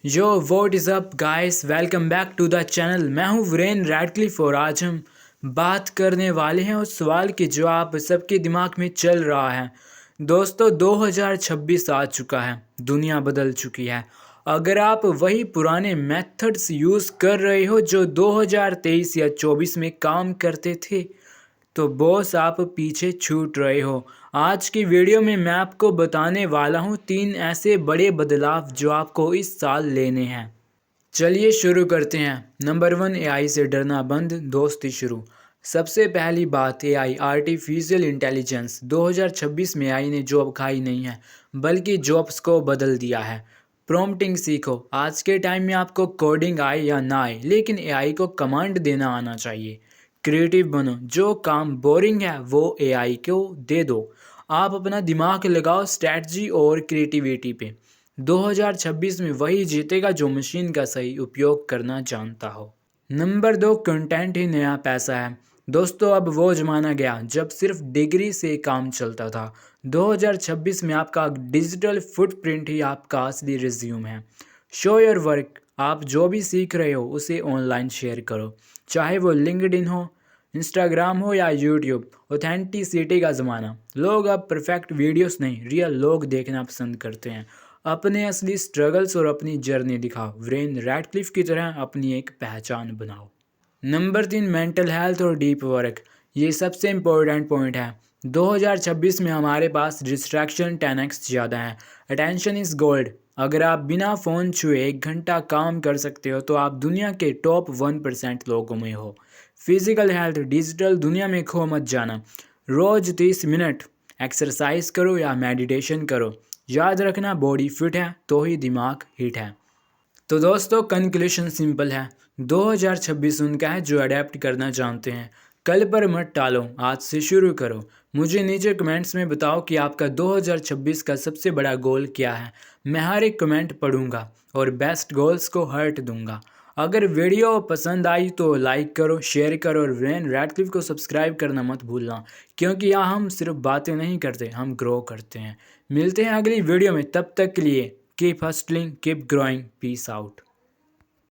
Yo what is up guys, welcome back to the channel. मैं हूं Viren Radcliffe और आज हम बात करने वाले हैं उस सवाल की जो आप सबके दिमाग में चल रहा है। दोस्तों 2026 आ चुका है, दुनिया बदल चुकी है। अगर आप वही पुराने मेथड्स यूज़ कर रहे हो जो 2023 या 24 में काम करते थे तो बॉस आप पीछे छूट रहे हो। आज की वीडियो में मैं आपको बताने वाला हूँ 3 ऐसे बड़े बदलाव जो आपको इस साल लेने हैं। चलिए शुरू करते हैं। नंबर 1, एआई से डरना बंद, दोस्ती शुरू। सबसे पहली बात, एआई आर्टिफिशियल इंटेलिजेंस। 2026 में एआई ने जॉब खाई नहीं है बल्कि जॉब्स को बदल दिया है। प्रॉम्प्टिंग सीखो। आज के टाइम में आपको कोडिंग आए या ना आए लेकिन एआई को कमांड देना आना चाहिए। क्रिएटिव बनो। जो काम बोरिंग है वो एआई को दे दो। आप अपना दिमाग लगाओ स्ट्रैटेजी और क्रिएटिविटी पे। 2026 में वही जीतेगा जो मशीन का सही उपयोग करना जानता हो। नंबर 2, कंटेंट ही नया पैसा है। दोस्तों अब वो ज़माना गया जब सिर्फ डिग्री से काम चलता था। 2026 में आपका डिजिटल फुटप्रिंट ही आपका असली रिज्यूम है। Show your work. आप जो भी सीख रहे हो उसे ऑनलाइन शेयर करो, चाहे वो लिंक्डइन हो, इंस्टाग्राम हो या यूट्यूब। ऑथेंटिसिटी का ज़माना। लोग अब परफेक्ट वीडियोस नहीं, रियल लोग देखना पसंद करते हैं। अपने असली स्ट्रगल्स और अपनी जर्नी दिखाओ। वीरेन रैडक्लिफ की तरह अपनी एक पहचान बनाओ। नंबर 3, मेंटल हेल्थ और डीप वर्क। ये सबसे इम्पोर्टेंट पॉइंट है। 2026 में हमारे पास डिस्ट्रैक्शन 10x ज़्यादा है। Attention is gold. अगर आप बिना फ़ोन छुए 1 घंटा काम कर सकते हो तो आप दुनिया के टॉप 1% लोगों में हो। Physical health. डिजिटल दुनिया में खो मत जाना। रोज़ 30 मिनट एक्सरसाइज करो या मेडिटेशन करो। याद रखना, बॉडी फिट है तो ही दिमाग हिट है। तो दोस्तों कंक्लूशन सिंपल है। 2026 उनका है जो अडेप्ट करना जानते हैं। कल पर मत टालो, आज से शुरू करो। मुझे नीचे कमेंट्स में बताओ कि आपका 2026 का सबसे बड़ा गोल क्या है। मैं हर एक कमेंट पढ़ूंगा और बेस्ट गोल्स को हार्ट दूंगा। अगर वीडियो पसंद आई तो लाइक करो, शेयर करो और वीरेन रैडक्लिफ को सब्सक्राइब करना मत भूलना, क्योंकि यहाँ हम सिर्फ बातें नहीं करते, हम ग्रो करते हैं। मिलते हैं अगली वीडियो में, तब तक के लिए keep hustling, keep growing, peace out.